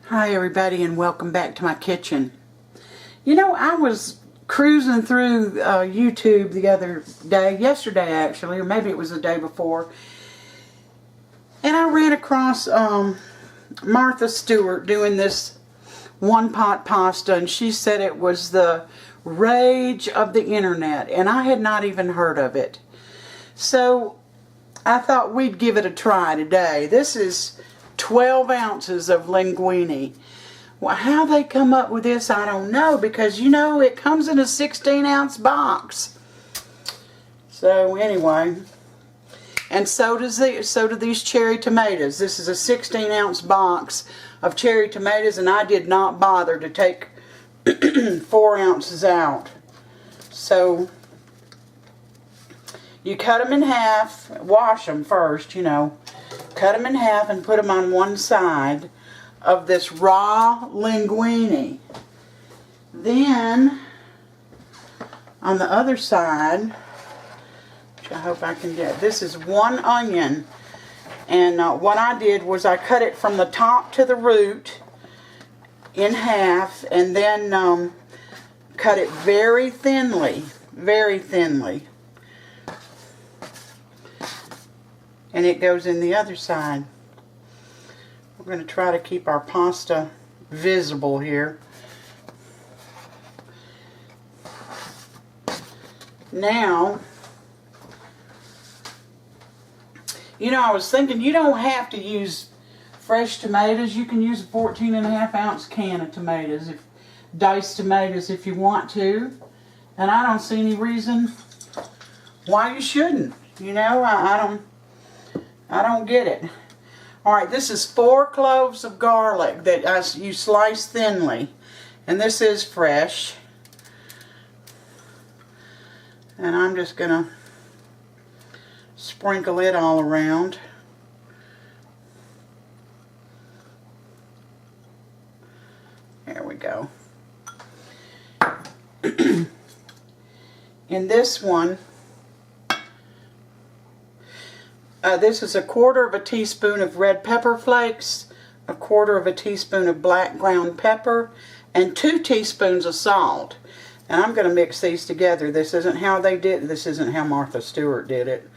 Hi everybody, and welcome back to my kitchen. You know, I was cruising through YouTube the other day, yesterday actually, or maybe it was the day before, and I ran across Martha Stewart doing this one pot pasta, and she said it was the rage of the internet, and I had not even heard of it. So I thought we'd give it a try today. This is 12 ounces of linguini. Well, how they come up with this, I don't know, because you know it comes in a 16-ounce box. So anyway, and so do these cherry tomatoes. This is a 16-ounce box of cherry tomatoes, and I did not bother to take 4 ounces out. So you cut them in half, wash them first, you know. Cut them in half and put them on one side of this raw linguini. Then, on the other side, which I hope I can get, this is one onion. And what I did was I cut it from the top to the root in half, and then cut it very thinly, very thinly. And it goes in the other side. We're going to try to keep our pasta visible here. Now, you know, I was thinking you don't have to use fresh tomatoes. You can use a 14.5-ounce can of tomatoes, diced tomatoes, if you want to. And I don't see any reason why you shouldn't. You know, I don't get it. Alright, this is 4 cloves of garlic that you slice thinly. And this is fresh. And I'm just going to sprinkle it all around. There we go. In this one, this is 1/4 teaspoon of red pepper flakes, 1/4 teaspoon of black ground pepper, and 2 teaspoons of salt. And I'm going to mix these together. This isn't how they did. This isn't how Martha Stewart did it.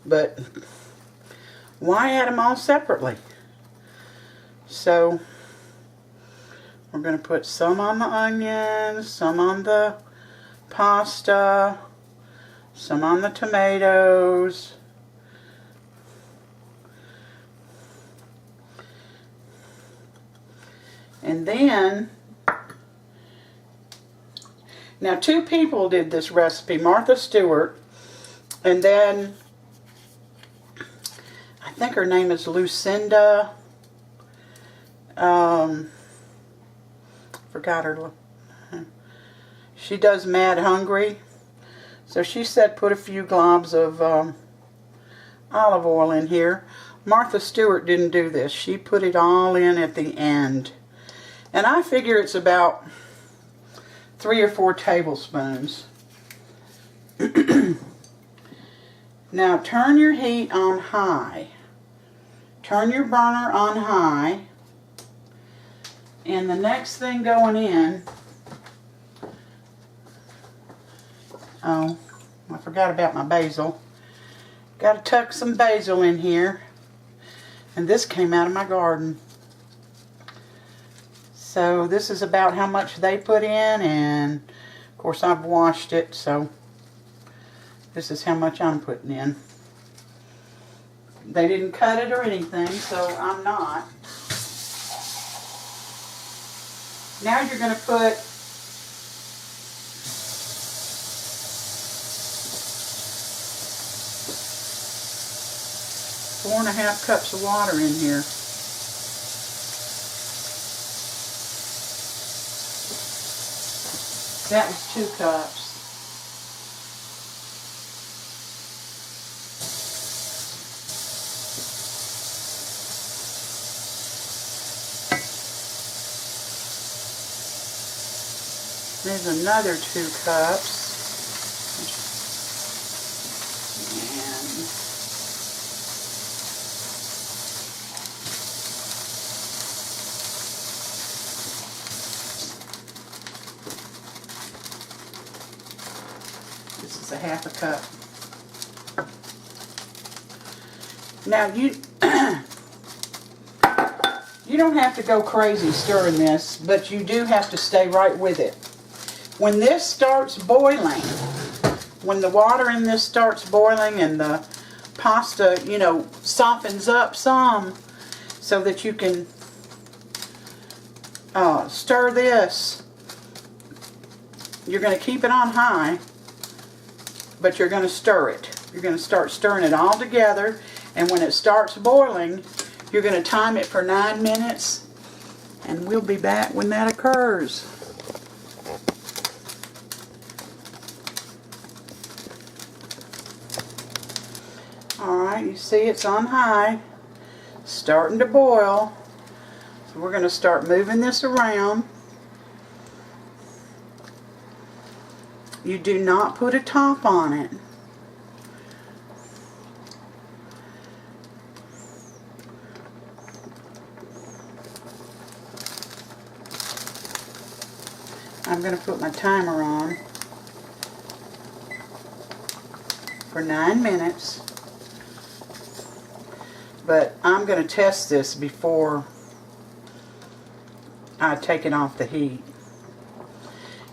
But why add them all separately? So we're going to put some on the onions, some on the pasta, some on the tomatoes. And then, now 2 people did this recipe, Martha Stewart, and then I think her name is Lucinda, forgot her, she does Mad Hungry, so she said put a few globs of olive oil in here. Martha Stewart didn't do this, she put it all in at the end. And I figure it's about 3 or 4 tablespoons. Now turn your heat on high. Turn your burner on high. And the next thing going in, oh, I forgot about my basil. Got to tuck some basil in here. And this came out of my garden. So this is about how much they put in, and of course I've washed it, so this is how much I'm putting in. They didn't cut it or anything, so I'm not. Now you're going to put 4.5 cups of water in here. That was 2 cups. There's another 2 cups. That's a half a cup. Now you you don't have to go crazy stirring this, but you do have to stay right with it. When this starts boiling, when the water in this starts boiling and the pasta, you know, softens up some so that you can stir this, you're going to keep it on high, but you're going to stir it. You're going to start stirring it all together, and when it starts boiling, you're going to time it for 9 minutes, and we'll be back when that occurs. Alright, you see it's on high, starting to boil. So we're going to start moving this around. You do not put a top on it. I'm going to put my timer on for 9 minutes, but I'm going to test this before I take it off the heat.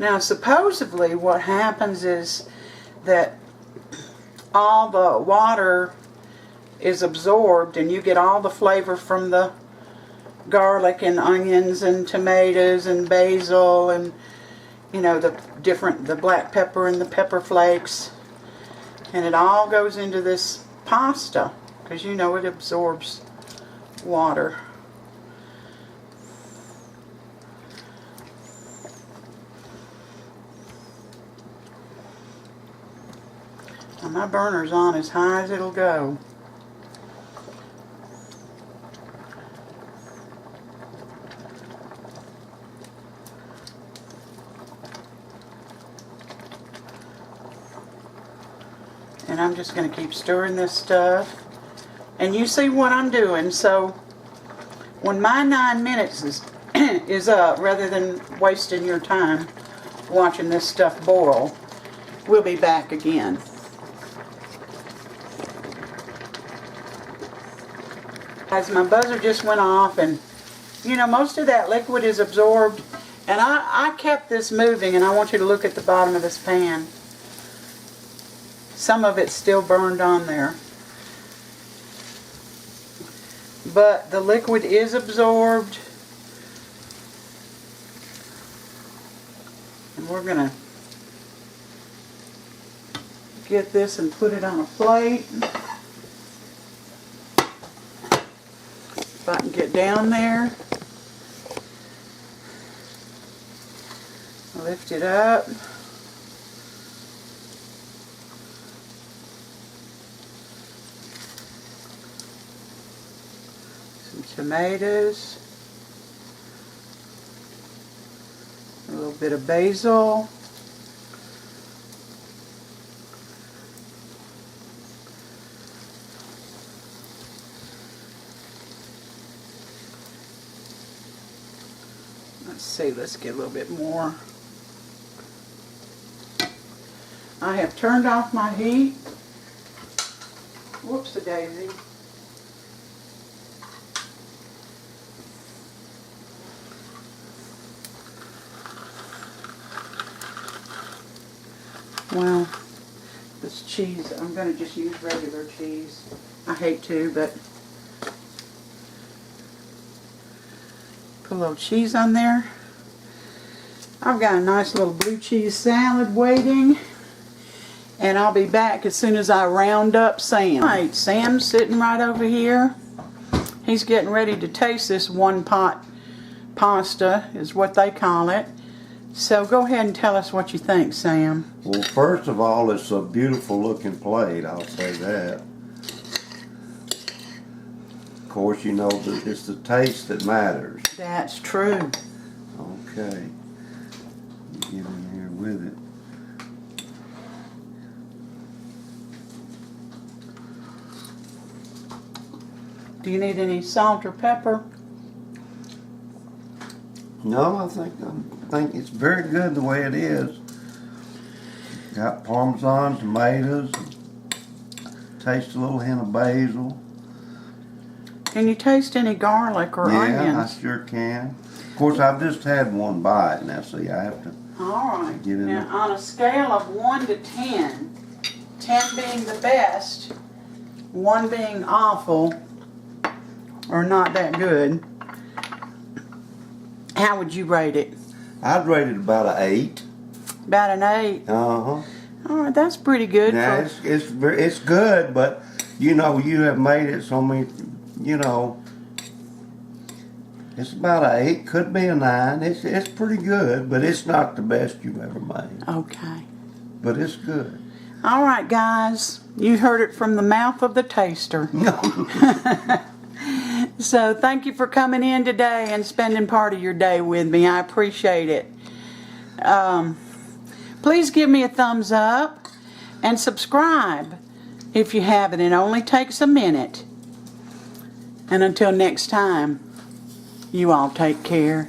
Now supposedly what happens is that all the water is absorbed and you get all the flavor from the garlic and onions and tomatoes and basil and, you know, the black pepper and the pepper flakes, and it all goes into this pasta because, you know, it absorbs water. Now my burner's on as high as it'll go. And I'm just going to keep stirring this stuff. And you see what I'm doing. So when my 9 minutes is up, rather than wasting your time watching this stuff boil, we'll be back again. As my buzzer just went off, and you know, most of that liquid is absorbed, and I kept this moving, and I want you to look at the bottom of this pan. Some of it's still burned on there. But the liquid is absorbed. And we're going to get this and put it on a plate. If I can get down there. Lift it up. Tomatoes, a little bit of basil, let's see, let's get a little bit more. I have turned off my heat. Whoops-a-daisy. Well, this cheese, I'm going to just use regular cheese. I hate to, but put a little cheese on there. I've got a nice little blue cheese salad waiting, and I'll be back as soon as I round up Sam. Alright, Sam's sitting right over here. He's getting ready to taste this one pot pasta, is what they call it. So go ahead and tell us what you think, Sam. Well, first of all, it's a beautiful looking plate, I'll say that. Of course, you know that it's the taste that matters. That's true. Okay. Get in here with it. Do you need any salt or pepper? No, I think it's very good the way it is. Got Parmesan, tomatoes, taste a little hint of basil. Can you taste any garlic or Yeah, I onions? sure can. Of course, I've just had one bite now, see, I have to. All right. Get in Now, there. on a scale of 1 to 10, 10 being the best, 1 being awful, or not that good, how would you rate it? I'd rate it about an 8. About an 8. Uh-huh. All right, that's pretty good. Now, it's good, but, you know, you have made it so many, you know, it's about an 8, could be a 9. It's pretty good, but it's not the best you've ever made. Okay. But it's good. All right, guys. You heard it from the mouth of the taster. So thank you for coming in today and spending part of your day with me. I appreciate it. Please give me a thumbs up and subscribe if you haven't. It only takes a minute. And until next time, you all take care.